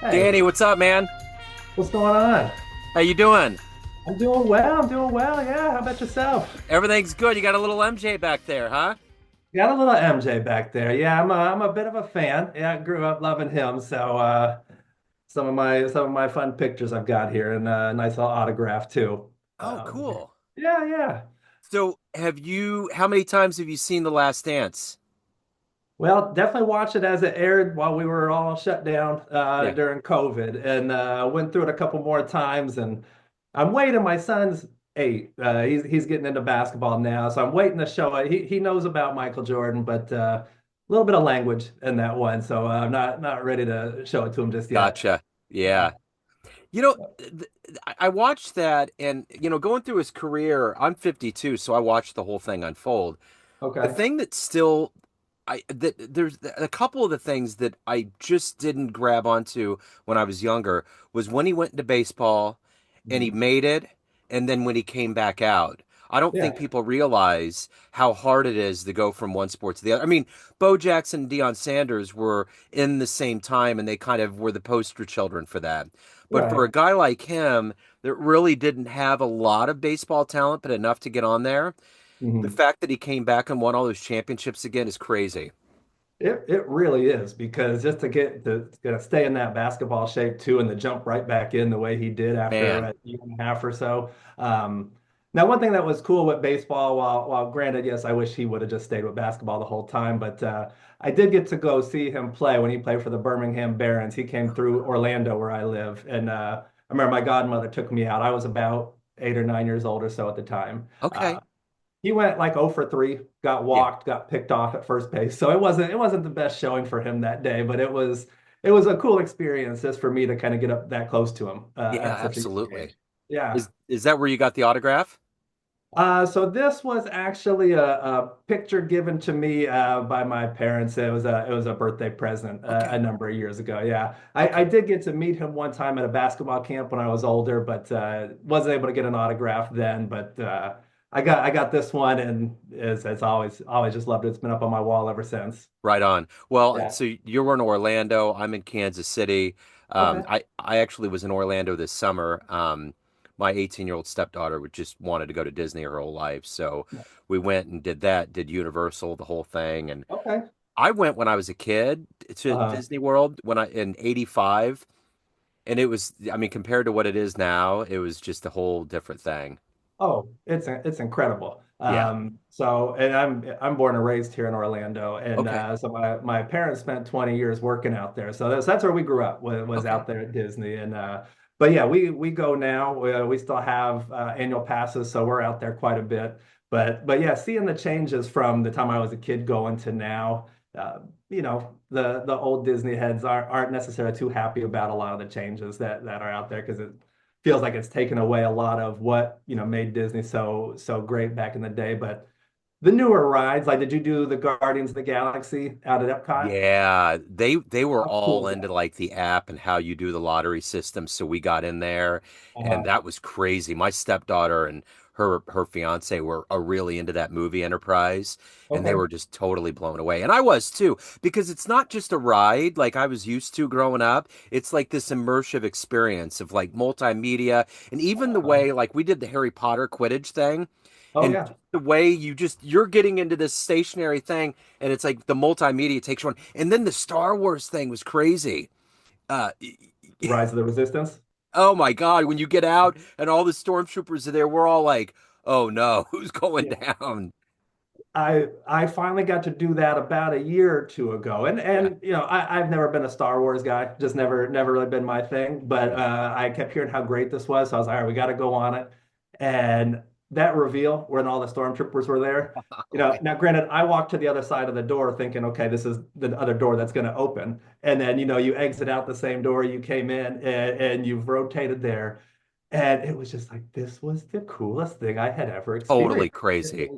Danny, Hey, what's up, man? what's going on? How you doing? I'm doing well. I'm doing well. Yeah. How about yourself? Everything's good. You got a little MJ back there, huh? Got a little MJ back there. Yeah, I'm a bit of a fan. Yeah, I grew up loving him. So some of my fun pictures I've got here and a nice little autograph too. Oh, cool. Yeah, yeah. So, how many times have you seen The Last Dance? Well, definitely watched it as it aired while we were all shut down Yeah. during COVID, and went through it a couple more times. And I'm waiting. My son's 8. He's getting into basketball now, so I'm waiting to show it. He knows about Michael Jordan, but a little bit of language in that one, so I'm not ready to show it to him just yet. Gotcha. Yeah. Yeah. You know, I watched that and, going through his career, I'm 52, so I watched the whole thing unfold. The Okay. thing that still, there's a couple of the things that I just didn't grab onto when I was younger was when he went into baseball and he Mhm. made it, and then when he came back out. I don't think Yeah. people realize how hard it is to go from one sport to the other. I mean, Bo Jackson and Deion Sanders were in the same time, and they kind of were the poster children for that. But for Right. a guy like him that really didn't have a lot of baseball talent, but enough to get on there, the Mhm. fact that he came back and won all those championships again is crazy. It really is because just to get to gonna stay in that basketball shape too and to jump right back in the way he did after Man, a year and a half or so. Now, one thing that was cool with baseball, while granted, yes, I wish he would have just stayed with basketball the whole time, but I did get to go see him play when he played for the Birmingham Barons. He came through Orlando where I live, and I remember my godmother took me out. I was about 8 or 9 years old or so at the time. okay. He went like 0 for 3, got Yeah. walked, got picked off at first base. So it wasn't the best showing for him that day, but it was a cool experience just for me to kind of get up that close to him Yeah, at such a young absolutely. age. Yeah. Is that where you got the autograph? So this was actually a picture given to me by my parents. It was a birthday present a Okay. number of years ago. Yeah, I Okay. did get to meet him one time at a basketball camp when I was older, but wasn't able to get an autograph then. But I got this one, and it's always just loved it. It's been up on my wall ever since. Right on. Well, Yeah. so you're in Orlando. I'm in Kansas City. Okay. I actually was in Orlando this summer. My 18-year-old stepdaughter would just wanted to go to Disney her whole life, so we went and did that, did Universal, the whole thing, and Okay. I went when I was a kid to Uh, Disney World when I in '85, and it was, I mean, compared to what it is now, it was just a whole different thing. Oh, it's incredible. Yeah. And I'm born and raised here in Orlando, and Okay. so my parents spent 20 years working out there. So that's where we grew up was Okay. out there at Disney. And but yeah, we go now. We still have annual passes, so we're out there quite a bit. But yeah, seeing the changes from the time I was a kid going to now, the old Disney heads aren't necessarily too happy about a lot of the changes that are out there because it feels like it's taken away a lot of what made Disney so great back in the day. But the newer rides, like did you do the Guardians of the Galaxy out at Epcot? Yeah, they were How cool all is into that? like the app and how you do the lottery system. So we got in there and Uh-huh. that was crazy. My stepdaughter and her fiance were are really into that movie Enterprise and they Okay. were just totally blown away. And I was too, because it's not just a ride like I was used to growing up. It's like this immersive experience of like multimedia and even the Uh-huh. way like we did the Harry Potter Quidditch thing. Oh And yeah. the way you're getting into this stationary thing and it's like the multimedia takes one. And then the Star Wars thing was crazy. Uh, Rise of the Resistance. oh my God, when you get out and all the stormtroopers are there, we're all like, oh no, who's going Yeah. down? I finally got to do that about a year or two ago, and Yeah, I've never been a Star Wars guy, just never really been my thing. But yeah. I kept hearing how great this was, so I was like, all right, we got to go on it. And that reveal when all the stormtroopers were there, Oh, man. now granted, I walked to the other side of the door thinking, okay, this is the other door that's going to open, and then you exit out the same door you came in, and you've rotated there, and it was just like this was the coolest thing I had ever Totally experienced. crazy.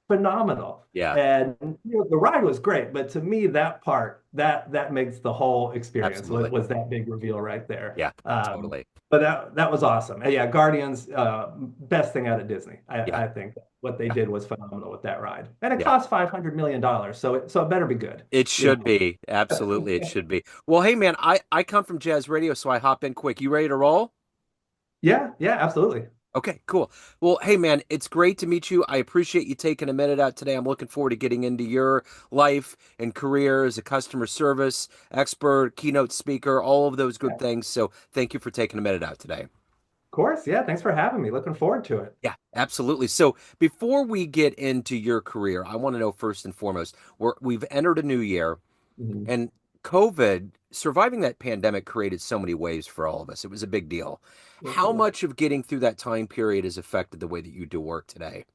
phenomenal. Yeah, And the ride was great, but to me, that part that makes the whole experience absolutely. was that big reveal right there. Yeah, totally. But that was awesome. And yeah, Guardians, best thing out of Disney. Yeah, I think what they yeah, did was phenomenal with that ride, and it yeah. cost $500 million, so it better be good. It You should be. Absolutely, it should be. Well, hey man, I come from jazz radio, so I hop in quick. You ready to roll? Yeah, yeah, absolutely. Okay, cool. Well, hey man, it's great to meet you. I appreciate you taking a minute out today. I'm looking forward to getting into your life and career as a customer service expert, keynote speaker, all of those good Yeah, of things. So, thank you for taking a minute out today. course. Yeah, thanks for having me. Looking forward to it. Yeah, absolutely. So before we get into your career, I want to know first and foremost, we've entered a new year Mhm. and COVID, surviving that pandemic created so many waves for all of us. It was a big deal. Yes, it How was. much of getting through that time period has affected the way that you do work today?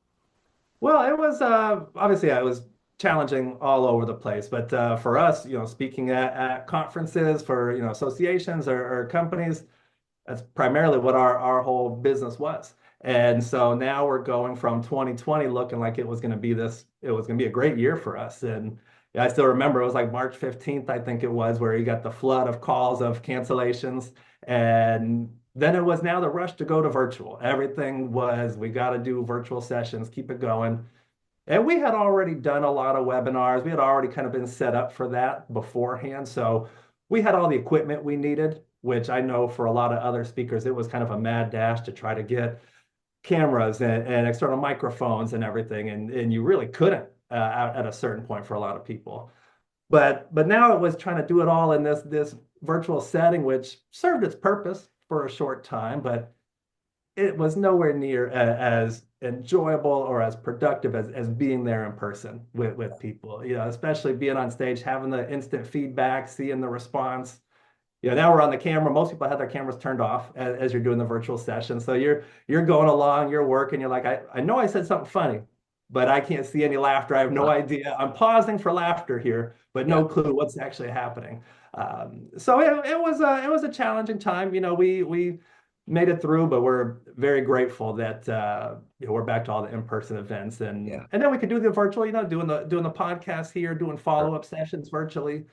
Well, it was obviously it was challenging all over the place, but for us, speaking at conferences for associations or companies, that's primarily what our whole business was. And so now we're going from 2020 looking like it was going to be a great year for us. And yeah, I still remember it was like March 15th, I think it was, where you got the flood of calls of cancellations. And then it was now the rush to go to virtual. Everything was, we got to do virtual sessions, keep it going. And we had already done a lot of webinars. We had already kind of been set up for that beforehand. So we had all the equipment we needed, which I know for a lot of other speakers, it was kind of a mad dash to try to get cameras and external microphones and everything. And you really couldn't at a certain point for a lot of people. But now it was trying to do it all in this virtual setting, which served its purpose for a short time, but it was nowhere near as enjoyable or as productive as being there in person with people, especially being on stage, having the instant feedback, seeing the response. Now we're on the camera. Most people have their cameras turned off as you're doing the virtual session. So you're going along, you're working, you're like, I know I said something funny, but I can't see any laughter. I have no Huh. idea. I'm pausing for laughter here, but Yeah, no clue what's actually happening. So it was a challenging time. We made it through, but we're very grateful that we're back to all the in-person events, and yeah, and then we could do the virtual. Doing the podcast here, doing sure. follow-up sessions virtually.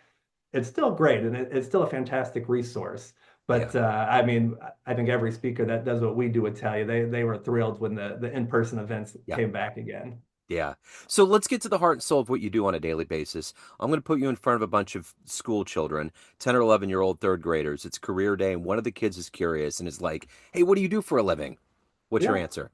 It's still great, and it's still a fantastic resource. Yeah, But I mean, I think every speaker that does what we do would tell you they were thrilled when the in-person events yeah, came back again. yeah. So let's get to the heart and soul of what you do on a daily basis. I'm going to put you in front of a bunch of school children, 10 or 11-year-old third graders. It's career day, and one of the kids is curious and is like, "Hey, what do you do for a living?" What's your Yeah. answer?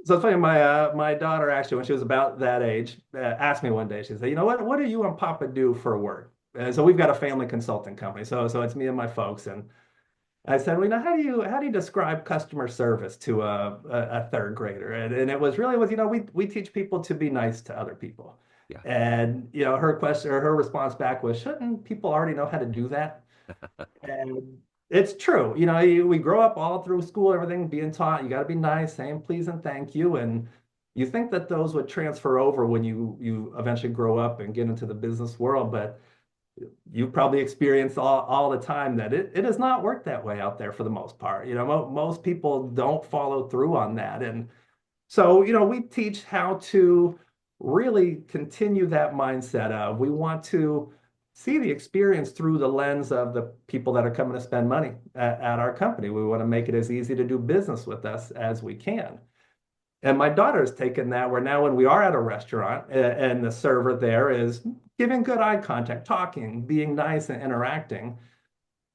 So it's funny. My daughter actually, when she was about that age, asked me one day. She said, what do you and Papa do for work?" And so we've got a family consulting company. So it's me and my folks. And I said, well, how do you describe customer service to a third grader? And it was really was, we teach people to be nice to other people. Yeah, And her question or her response back was, shouldn't people already know how to do that? And it's true. We grow up all through school, everything being taught, you got to be nice, saying please and thank you. And you think that those would transfer over when you eventually grow up and get into the business world, but you probably experience all the time that it does not work that way out there for the most part. Most people don't follow through on that. And so, we teach how to really continue that mindset of we want to see the experience through the lens of the people that are coming to spend money at our company. We want to make it as easy to do business with us as we can. And my daughter's taken that where now when we are at a restaurant and the server there is giving good eye contact, talking, being nice and interacting,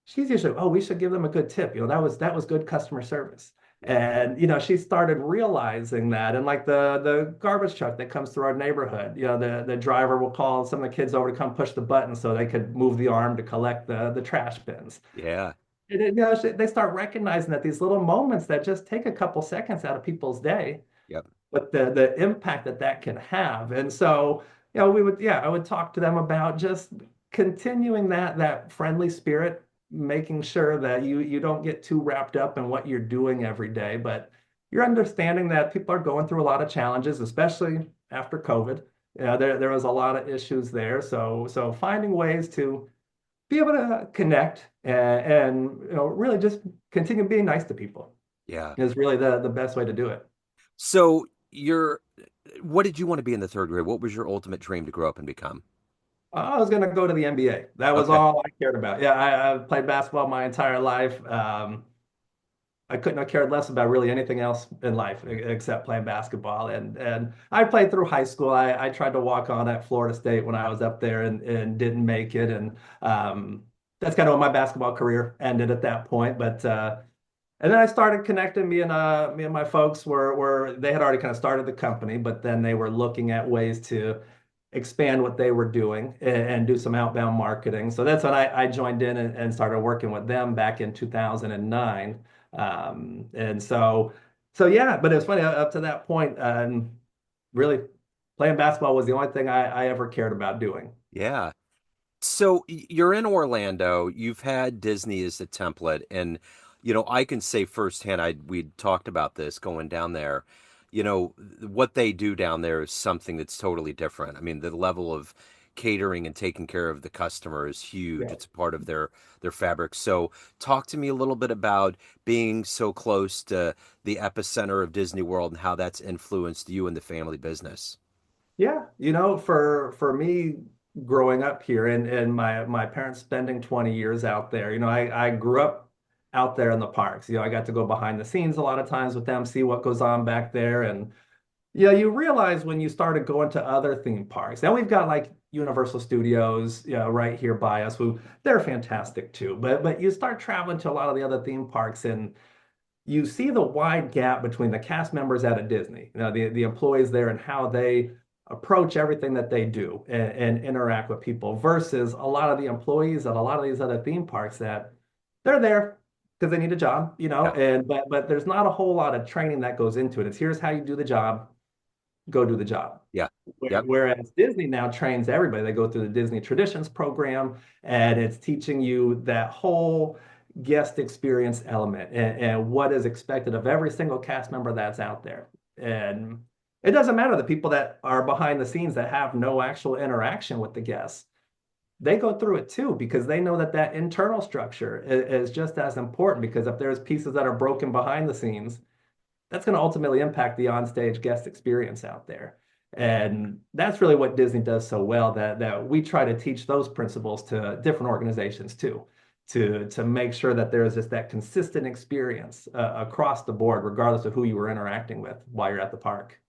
she's usually, oh, we should give them a good tip. That was good customer service. yeah, And she started realizing that. And like the garbage truck that comes through our neighborhood, the driver will call some of the kids over to come push the button so they could move the arm to collect the trash bins. yeah. And they start recognizing that these little moments that just take a couple seconds out of people's day, Yep. but the impact that can have. And so, I would talk to them about just continuing that friendly spirit, making sure that you don't get too wrapped up in what you're doing every day, but you're understanding that people are going through a lot of challenges, especially after COVID. There was a lot of issues there. So finding ways to be able to connect and really just continue being nice to people Yeah. is really the best way to do it. So you're what did you want to be in the third grade? What was your ultimate dream to grow up and become? I was going to go to the NBA. That was Okay. all I cared about. Yeah, I played basketball my entire life. I couldn't have cared less about really anything else in life except playing basketball. And I played through high school. I tried to walk on at Florida State when I was up there and didn't make it. And that's kind of when my basketball career ended at that point. But and then I started connecting. Me and my folks were they had already kind of started the company, but then they were looking at ways to expand what they were doing and do some outbound marketing. So that's when I joined in and started working with them back in 2009. And so yeah, but it was funny up to that point, really playing basketball was the only thing I ever cared about doing. Yeah. So you're in Orlando. You've had Disney as a template, and I can say firsthand. We talked about this going down there. What they do down there is something that's totally different. I mean, the level of catering and taking care of the customer is huge. Yeah. It's a part of their fabric. So, talk to me a little bit about being so close to the epicenter of Disney World and how that's influenced you and the family business. Yeah, for me growing up here and my parents spending 20 years out there, I grew up out there in the parks. I got to go behind the scenes a lot of times with them, see what goes on back there. And yeah, you realize when you started going to other theme parks. Now we've got like Universal Studios, right here by us, who they're fantastic too. But you start traveling to a lot of the other theme parks and you see the wide gap between the cast members out of Disney, the employees there and how they approach everything that they do and interact with people versus a lot of the employees at a lot of these other theme parks that they're there because they need a job, Yeah, and but there's not a whole lot of training that goes into it. It's here's how you do the job, go do the job. yeah, yep. Whereas Disney now trains everybody. They go through the Disney Traditions program, and it's teaching you that whole guest experience element and what is expected of every single cast member that's out there. And it doesn't matter the people that are behind the scenes that have no actual interaction with the guests. They go through it too because they know that that internal structure is just as important because if there's pieces that are broken behind the scenes, that's going to ultimately impact the onstage guest experience out there. And that's really what Disney does so well that we try to teach those principles to different organizations too, to make sure that there is just that consistent experience across the board, regardless of who you were interacting with while you're at the park.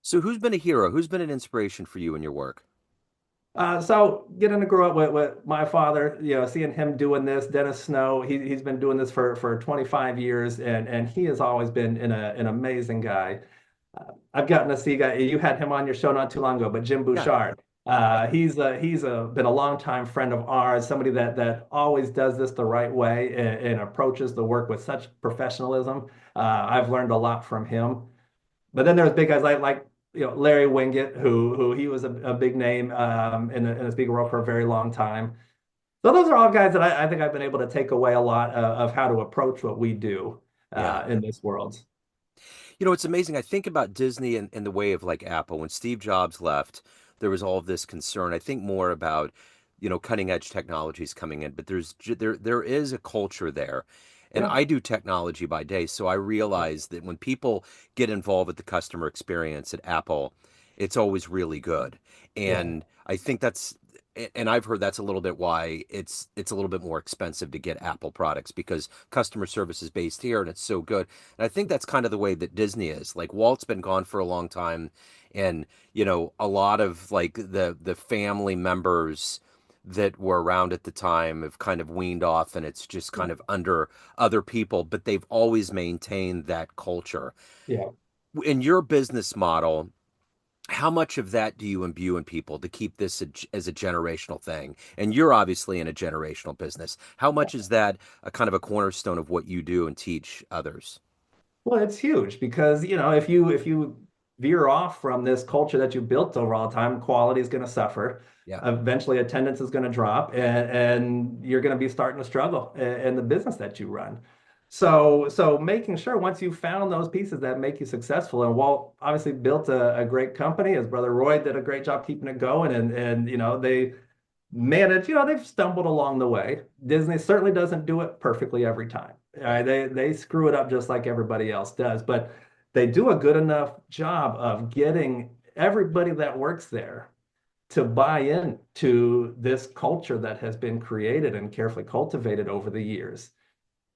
So, who's been a hero? Who's been an inspiration for you in your work? So getting to grow up with my father, seeing him doing this, Dennis Snow, he's been doing this for 25 years, and he has always been an amazing guy. I've gotten to see you had him on your show not too long ago, but Jim Yeah, Bouchard. yeah. He's been a longtime friend of ours, somebody that always does this the right way and approaches the work with such professionalism. I've learned a lot from him. But then there's big guys like Larry Winget, who he was a big name in the speaker world for a very long time. So those are all guys that I think I've been able to take away a lot of how to approach what we do Yeah. in this world. It's amazing. I think about Disney in the way of like Apple. When Steve Jobs left, there was all of this concern. I think more about, cutting edge technologies coming in, but there is a culture there. And Yeah, I do technology by day, so I realize that when people get involved with the customer experience at Apple, it's always really good. yeah, And I think and I've heard that's a little bit why it's a little bit more expensive to get Apple products because customer service is based here and it's so good. And I think that's kind of the way that Disney is. Like Walt's been gone for a long time, and a lot of like the family members that were around at the time have kind of weaned off, and it's just yeah, kind of under other people, but they've always maintained that culture. yeah. In your business model, how much of that do you imbue in people to keep this as a generational thing? And you're obviously in a generational business. How much is that a kind of a cornerstone of what you do and teach others? Well, it's huge because if you veer off from this culture that you built over all the time, quality is going to suffer. Yeah. Eventually, attendance is going to drop, and you're going to be starting to struggle in the business that you run. So making sure once you found those pieces that make you successful, and Walt obviously built a great company. His brother Roy did a great job keeping it going, and they manage, they've stumbled along the way. Disney certainly doesn't do it perfectly every time. Yeah. They screw it up just like everybody else does. But they do a good enough job of getting everybody that works there to buy in to this culture that has been created and carefully cultivated over the years.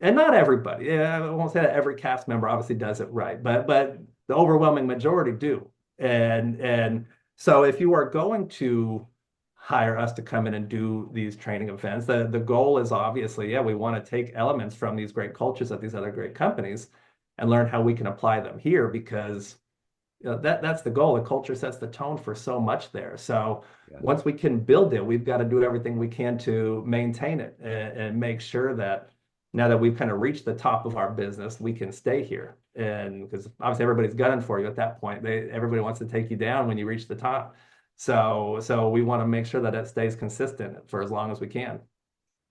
And not everybody, yeah, I won't say that every cast member obviously does it right, but the overwhelming majority do. And so if you are going to hire us to come in and do these training events, the goal is obviously, yeah, we want to take elements from these great cultures at these other great companies and learn how we can apply them here because that's the goal. The culture sets the tone for so much there. So Yeah. once we can build it, we've got to do everything we can to maintain it and make sure that now that we've kind of reached the top of our business, we can stay here. And because obviously everybody's gunning for you at that point. Everybody wants to take you down when you reach the top. So we want to make sure that it stays consistent for as long as we can.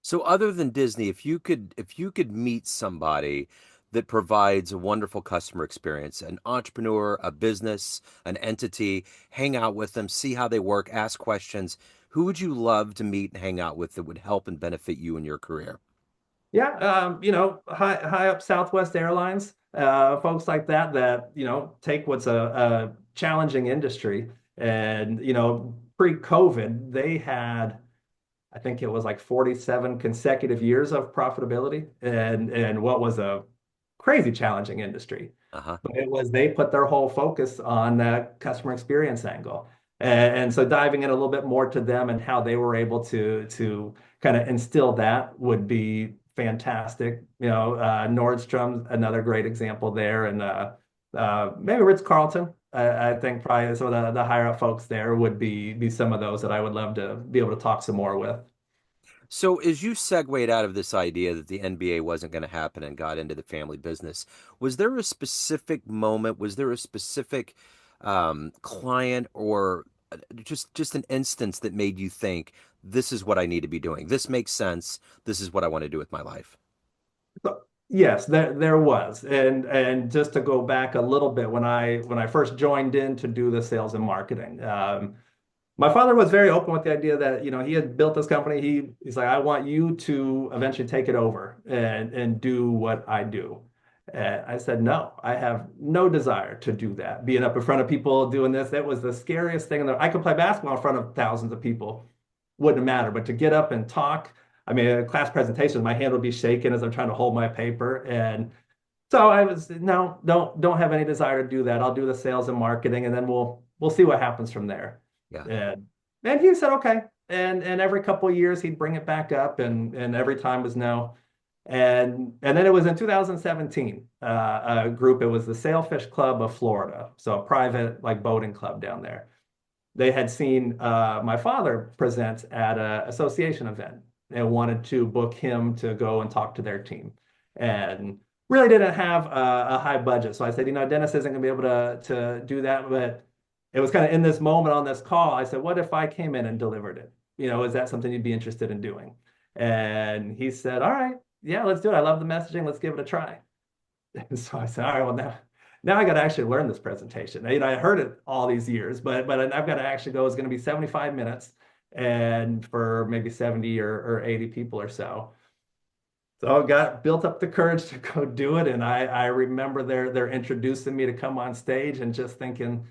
So other than Disney, if you could meet somebody that provides a wonderful customer experience, an entrepreneur, a business, an entity, hang out with them, see how they work, ask questions, who would you love to meet and hang out with that would help and benefit you in your career? Yeah, high up Southwest Airlines, folks like that, take what's a challenging industry. And, pre-COVID, they had, I think it was like 47 consecutive years of profitability and what was a crazy challenging industry. Uh-huh. But it was they put their whole focus on that customer experience angle. And so diving in a little bit more to them and how they were able to kind of instill that would be fantastic. Nordstrom's another great example there, and maybe Ritz-Carlton. I think probably some of the higher up folks there would be some of those that I would love to be able to talk some more with. So, as you segued out of this idea that the NBA wasn't going to happen and got into the family business, was there a specific moment? Was there a specific client or just an instance that made you think, this is what I need to be doing? This makes sense. This is what I want to do with my life. So, yes, there was, and just to go back a little bit, when I first joined in to do the sales and marketing, my father was very open with the idea that he had built this company. He's like, I want you to eventually take it over and do what I do. And I said, no, I have no desire to do that. Being up in front of people doing this, it was the scariest thing. I could play basketball in front of thousands of people, wouldn't matter. But to get up and talk, I mean, a class presentation, my hand would be shaking as I'm trying to hold my paper. And so I was, no, don't have any desire to do that. I'll do the sales and marketing, and then we'll see what happens from there. Yeah. And and he said okay. And every couple of years he'd bring it back up, and every time was no. And then it was in 2017, a group, it was the Sailfish Club of Florida, so a private like boating club down there. They had seen my father present at an association event and wanted to book him to go and talk to their team. And really didn't have a high budget. So I said, Dennis isn't going to be able to do that. But it was kind of in this moment on this call. I said, what if I came in and delivered it? Is that something you'd be interested in doing? And he said, all right, yeah, let's do it. I love the messaging. Let's give it a try. And so I said, all right, well, now I got to actually learn this presentation. I heard it all these years, but I've got to actually go. It's going to be 75 minutes and for maybe 70 or 80 people or so. So I got built up the courage to go do it. And I remember they're introducing me to come on stage and just thinking,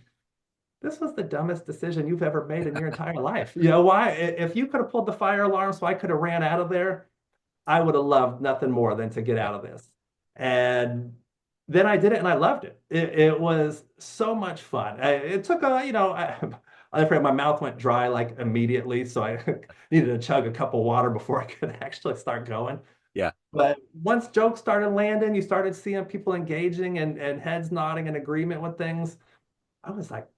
this was the dumbest decision you've ever made in your entire life. Why? If you could have pulled the fire alarm so I could have ran out of there, I would have loved nothing more than to get Yeah. out of this. And then I did it and I loved it. It was so much fun. It took I'm afraid my mouth went dry like immediately. So I needed to chug a cup of water before I could actually start going. Yeah. But once jokes started landing, you started seeing people engaging and heads nodding in agreement with things. I was like,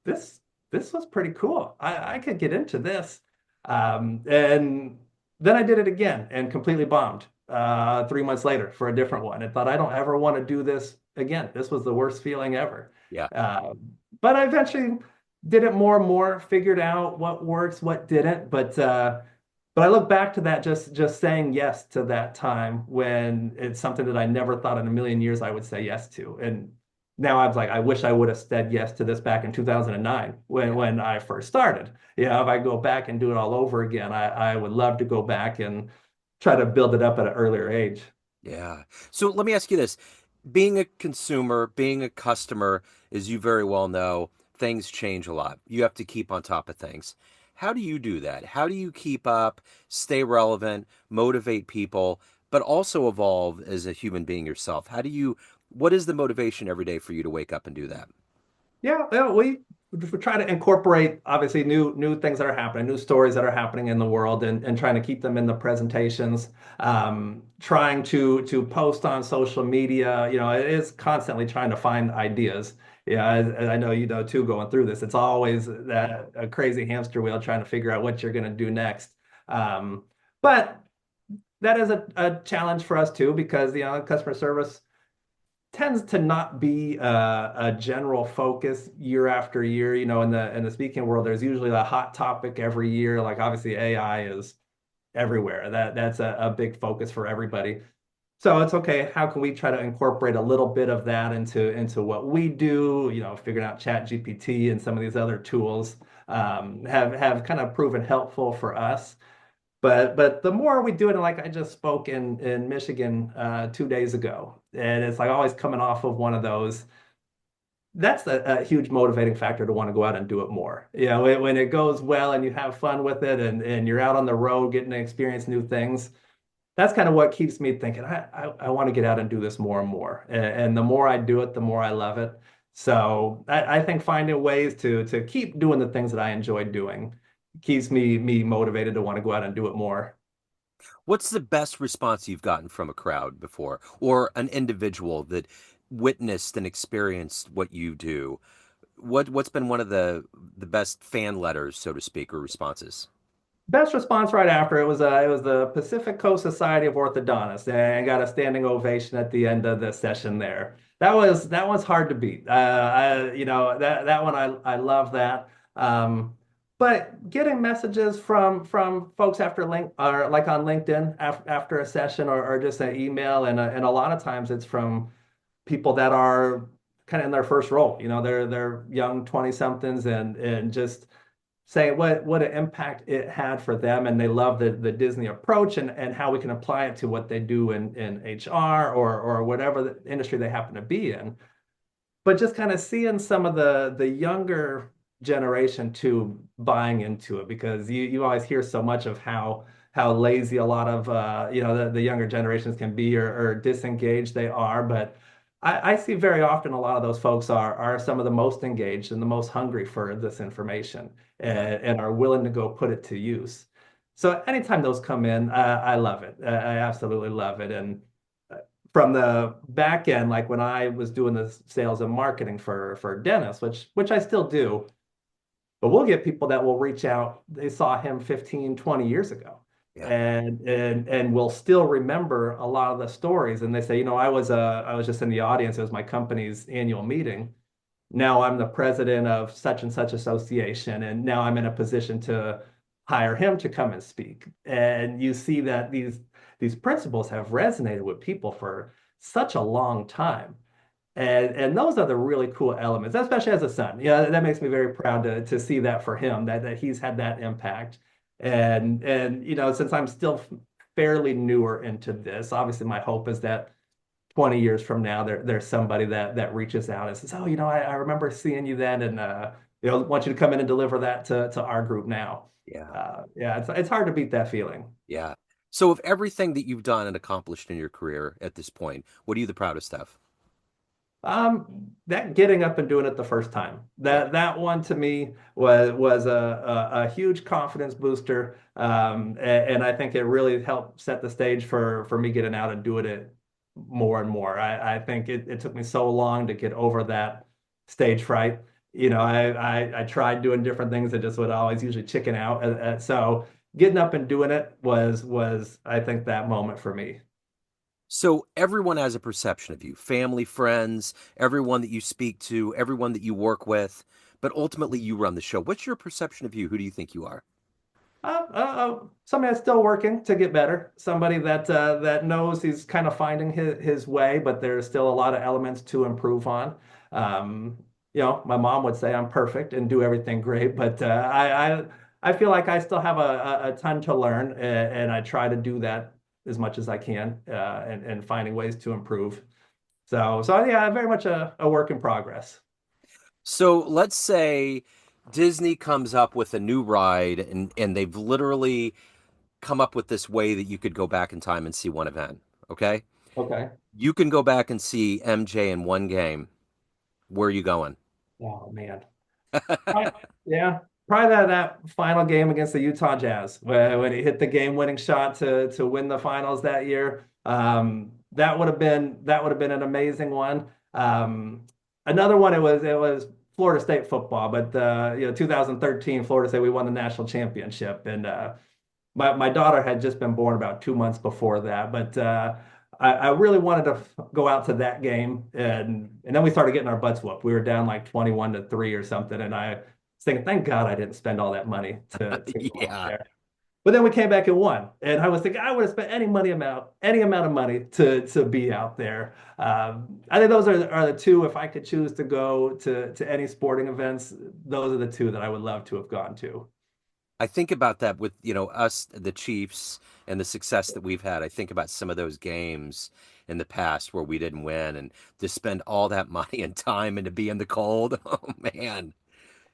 this this was pretty cool. I could get into this. And then I did it again and completely bombed 3 months later for a different one. I thought I don't ever want to do this again. This was the worst feeling ever. Yeah. Uh, but I eventually did it more and more, figured out what works, what didn't. But I look back to that just saying yes to that time when it's something that I never thought in a million years I would say yes to. And now I was like, I wish I would have said yes to this back in 2009 when Yeah. I first started. If I go back and do it all over again, I would love to go back and try to build it up at an earlier age. Yeah. So let me ask you this. Being a consumer, being a customer, as you very well know, things change a lot. You have to keep on top of things. How do you do that? How do you keep up, stay relevant, motivate people, but also evolve as a human being yourself? What is the motivation every day for you to wake up and do that? Yeah, yeah, we try to incorporate obviously new things that are happening, new stories that are happening in the world, and trying to keep them in the presentations. Trying to post on social media, it is constantly trying to find ideas. Yeah, I know you know too, going through this, it's always that a crazy hamster wheel trying to figure out what you're going to do next. But that is a challenge for us too, because customer service tends to not be a general focus year after year. In the speaking world, there's usually a hot topic every year. Like obviously AI is everywhere. That's a big focus for everybody. So it's okay. How can we try to incorporate a little bit of that into what we do? Figuring out Chat GPT and some of these other tools have kind of proven helpful for us. But the more we do it, and like I just spoke in Michigan 2 days ago, and it's like always coming off of one of those. That's a huge motivating factor to want to go out and do it more. When it goes well and you have fun with it, and you're out on the road getting to experience new things, that's kind of what keeps me thinking, I want to get out and do this more and more. And the more I do it, the more I love it. So I think finding ways to keep doing the things that I enjoy doing keeps me motivated to want to go out and do it more. What's the best response you've gotten from a crowd before, or an individual that witnessed and experienced what you do? What's been one of the best fan letters, so to speak, or responses? Best response right after it was the Pacific Coast Society of Orthodontists, and got a standing ovation at the end of the session there. That was hard to beat. That one I love that. But getting messages from folks after link or like on LinkedIn after a session, or just an email, and a lot of times it's from people that are kind of in their first role. They're young 20 somethings, and just saying what an impact it had for them, and they love the Disney approach, and how we can apply it to what they do in HR, or whatever the industry they happen to be in. But just kind of seeing some of the younger generation too buying into it, because you always hear so much of how lazy a lot of the younger generations can be, or disengaged they are. But I see very often a lot of those folks are some of the most engaged and the most hungry for this information, Yeah. and are willing to go put it to use. So anytime those come in, I love it. I absolutely love it. And from the back end, like when I was doing the sales and marketing for dentists, which I still do, but we'll get people that will reach out. They saw him 15, 20 years ago, Yeah. and will still remember a lot of the stories. And they say, I was just in the audience. It was my company's annual meeting. Now I'm the president of such and such association, and now I'm in a position to hire him to come and speak. And you see that these principles have resonated with people for such a long time. And those are the really cool elements, especially as a son. That makes me very proud to see that for him, that he's had that impact. And since I'm still fairly newer into this, obviously my hope is that 20 years from now, there's somebody that reaches out and says, oh, I remember seeing you then, and want you to come in and deliver that to our group now. Yeah. Yeah, it's hard to beat that feeling. Yeah. So, of everything that you've done and accomplished in your career at this point, what are you the proudest of? That getting up and doing it the first time, Yeah. that one to me was a huge confidence booster. And I think it really helped set the stage for me getting out and doing it more and more. I think it took me so long to get over that stage fright. I tried doing different things that just would always usually chicken out. So getting up and doing it was I think that moment for me. So, everyone has a perception of you, family, friends, everyone that you speak to, everyone that you work with, but ultimately you run the show. What's your perception of you? Who do you think you are? Somebody that's still working to get better. Somebody that knows he's kind of finding his way, but there's still a lot of elements to improve on. My mom would say I'm perfect and do everything great, but I feel like I still have a ton to learn, and I try to do that as much as I can, and finding ways to improve. So yeah, very much a work in progress. So let's say Disney comes up with a new ride and they've literally come up with this way that you could go back in time and see one event. Okay. Okay. You can go back and see MJ in one game. Where are you going? Oh man. Right. Yeah. Probably that final game against the Utah Jazz when he hit the game-winning shot to win the finals that year. That would have been an amazing one. Another one it was Florida State football, but 2013 Florida State we won the national championship, and my daughter had just been born about 2 months before that, but I really wanted to go out to that game, and then we started getting our butts whooped. We were down like 21-3 or something, and I was thinking, thank God I didn't spend all that money to go out Yeah. there. But then we came back and won, and I was thinking I would have spent any amount of money to be out there. I think those are the two. If I could choose to go to any sporting events, those are the two that I would love to have gone to. I think about that with, us, the Chiefs, and the success that we've had. I think about some of those games in the past where we didn't win and to spend all that money and time and to be in the cold. Oh man.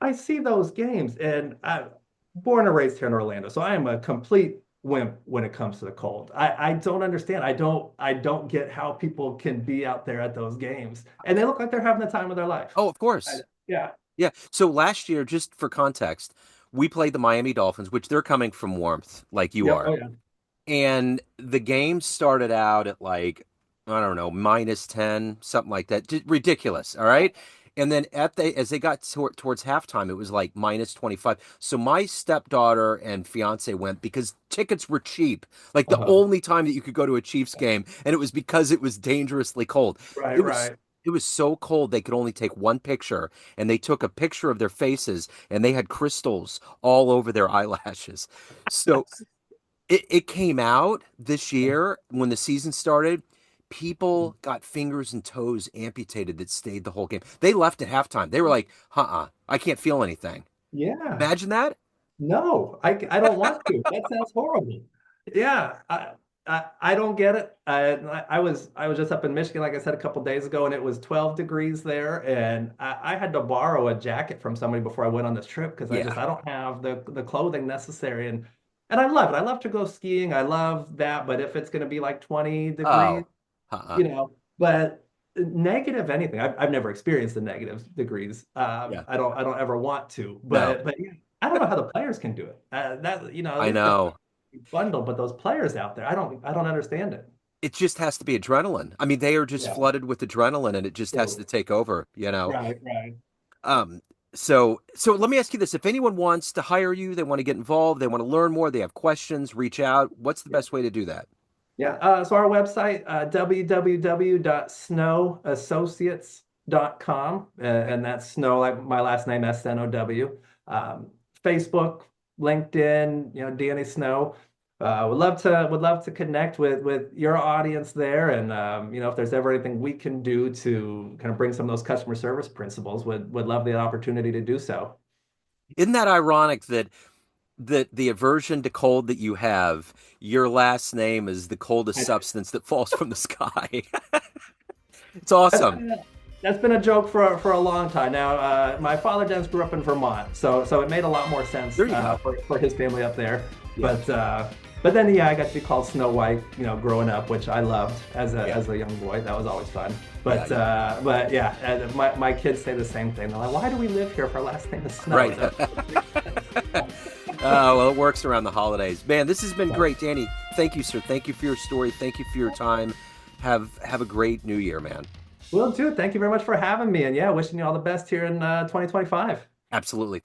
I see those games, and I'm born and raised here in Orlando, so I am a complete wimp when it comes to the cold. I don't understand. I don't get how people can be out there at those games, and they look like they're having the time of their life. Oh, of I, course. yeah. Yeah. So last year, just for context, we played the Miami Dolphins, which they're coming from warmth like you Yep. are. Oh yeah. And the game started out at like, I don't know, -10, something like that. Ridiculous. All right. And then as they got towards halftime, it was like -25. So my stepdaughter and fiance went because tickets were cheap. Like the Uh-huh. only time that you could go to a Chiefs game, and it was because it was dangerously cold. Right. It was Right. it was so cold they could only take one picture, and they took a picture of their faces, and they had crystals all over their eyelashes. So it came out this year when the season started. People got fingers and toes amputated that stayed the whole game. They left at halftime. They were like, I can't feel anything. Yeah. Imagine that. No, I don't want to. That sounds horrible. Yeah, I don't get it. I was just up in Michigan, like I said, a couple days ago, and it was 12 degrees there, and I had to borrow a jacket from somebody before I went on this trip because I just Yeah. I don't have the clothing necessary, and I love it. I love to go skiing. I love that, but if it's going to be like 20 degrees, Oh, uh-uh. but negative anything. I've never experienced the negative degrees. Yeah. I don't ever want to, No, but yeah, I don't know how the players can do it. That at I least the know. bundle, but those players out there, I don't understand it. It just has to be adrenaline. I mean, they are just Yeah. flooded with adrenaline and it just has to So, take over. right, right. Um, so let me ask you this. If anyone wants to hire you, they want to get involved, they want to learn more, they have questions, reach out. What's the Yeah. best way to do that? Yeah. So our website, www.snowassociates.com, and that's Snow, like my last name, SNOW. Um, Facebook, LinkedIn, Danny Snow. Would love to connect with your audience there, and if there's ever anything we can do to kind of bring some of those customer service principles, would love the opportunity to do so. Isn't that ironic that the aversion to cold that you have, your last name is the coldest substance that falls from the sky? It's That's awesome. been a, that's been a joke for a long time now. My father Dennis grew up in Vermont, so it made a lot more sense There you go. for his family up there. Yeah. But then yeah, I got to be called Snow White, growing up, which I loved as a Yeah. as a young boy. That was always fun. Yeah. But but yeah, my kids say the same thing. They're like, "Why do we live here if our last name is Snow?" Right. Well, it works around the holidays. Man, this has been great, Danny. Thank you, sir. Thank you for your story. Thank you for your time. Have a great new year, man. Will do. Thank you very much for having me, and yeah, wishing you all the best here in 2025. Absolutely.